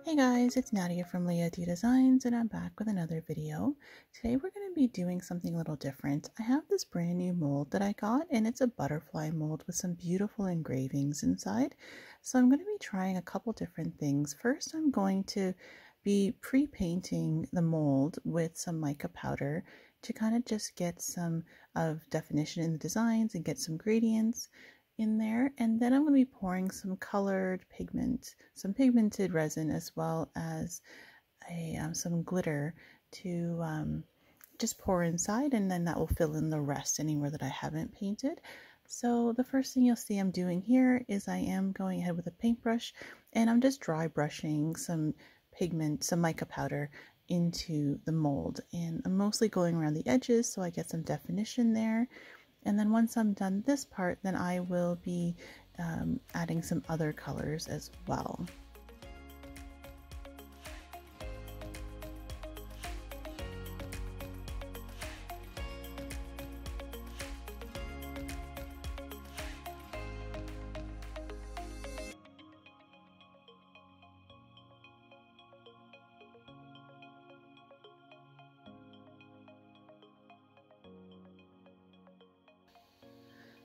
Hey guys, it's Nadia from LiaDiaDesigns and I'm back with another video. Today we're going to be doing something a little different. I have this brand new mold that I got and it's a butterfly mold with some beautiful engravings inside. So I'm going to be trying a couple different things. First, I'm going to be pre-painting the mold with some mica powder to kind of just get some of definition in the designs and get some gradients in there, and then I'm going to be pouring some colored pigment, some pigmented resin, as well as some glitter to just pour inside, and then that will fill in the rest anywhere that I haven't painted. So the first thing you'll see I'm doing here is I am going ahead with a paintbrush and I'm just dry brushing some pigment, some mica powder into the mold, and I'm mostly going around the edges so I get some definition there. And then once I'm done this part, then I will be adding some other colors as well.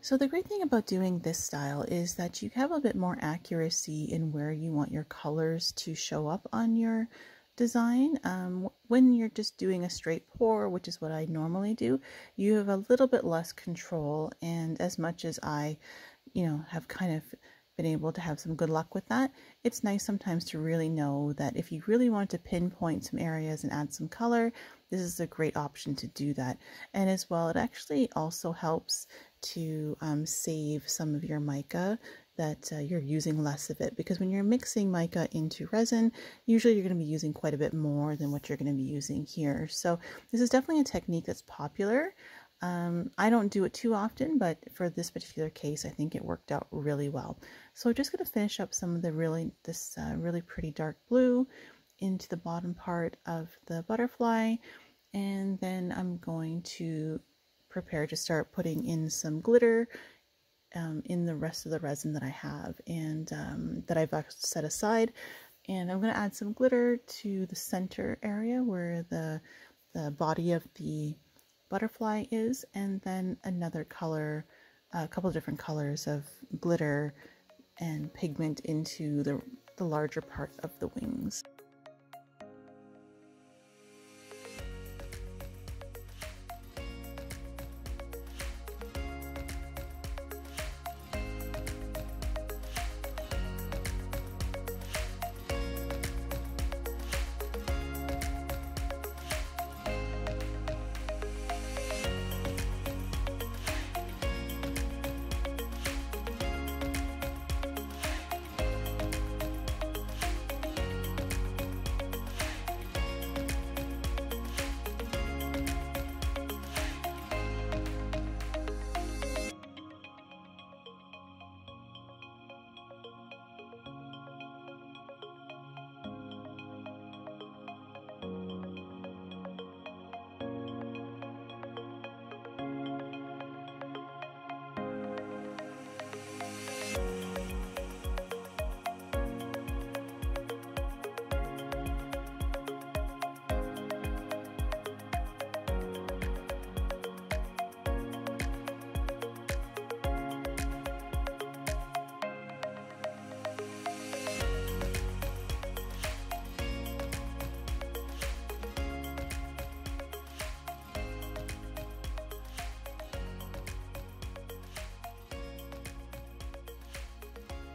So the great thing about doing this style is that you have a bit more accuracy in where you want your colors to show up on your design. When you're just doing a straight pour, which is what I normally do, you have a little bit less control, and as much as I, have kind of been able to have some good luck with that, it's nice sometimes to really know that if you really want to pinpoint some areas and add some color, this is a great option to do that. And as well, it actually also helps to save some of your mica, that you're using less of it, because when you're mixing mica into resin, usually you're going to be using quite a bit more than what you're going to be using here. So this is definitely a technique that's popular. I don't do it too often, but for this particular case, I think it worked out really well. So I'm just going to finish up some of the really pretty dark blue into the bottom part of the butterfly, and then I'm going to prepare to start putting in some glitter in the rest of the resin that I have and that I've set aside. And I'm going to add some glitter to the center area where the body of the butterfly is, and then another color, a couple of different colors of glitter and pigment into the larger part of the wings.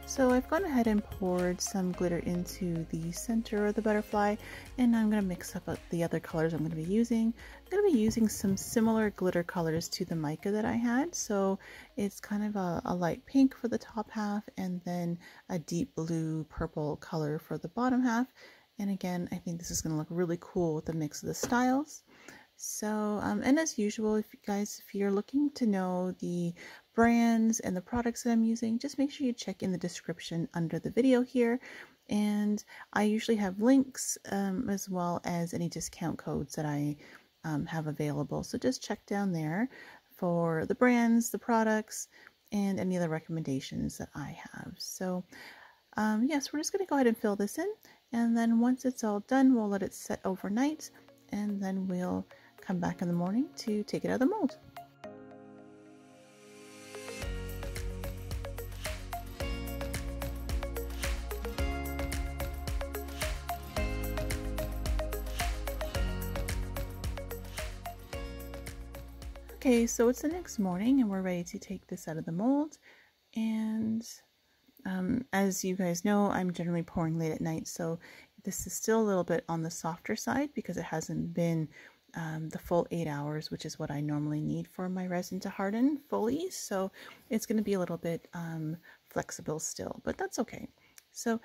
So I've gone ahead and poured some glitter into the center of the butterfly, and I'm going to mix up the other colors I'm going to be using. I'm going to be using some similar glitter colors to the mica that I had. So it's kind of a light pink for the top half, and then a deep blue purple color for the bottom half. And again, I think this is going to look really cool with the mix of the styles. So, and as usual, if you're looking to know the brands and the products that I'm using, just make sure you check in the description under the video here. And I usually have links as well as any discount codes that I have available. So just check down there for the brands, the products, and any other recommendations that I have. So Yes, we're just going to go ahead and fill this in, and then once it's all done, we'll let it set overnight, and then we'll come back in the morning to take it out of the mold. Okay, so it's the next morning and we're ready to take this out of the mold. And as you guys know, I'm generally pouring late at night, so this is still a little bit on the softer side because it hasn't been the full 8 hours, which is what I normally need for my resin to harden fully. So it's going to be a little bit flexible still, but that's okay. So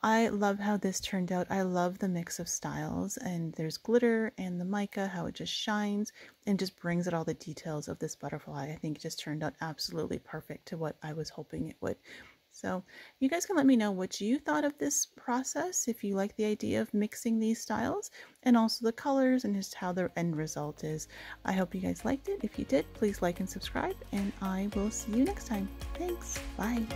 I love how this turned out. I love the mix of styles, and there's glitter and the mica, how it just shines and just brings out all the details of this butterfly. I think it just turned out absolutely perfect to what I was hoping it would. So you guys can let me know what you thought of this process, if you like the idea of mixing these styles, and also the colors and just how the end result is. I hope you guys liked it. If you did, please like and subscribe, and I will see you next time. Thanks. Bye.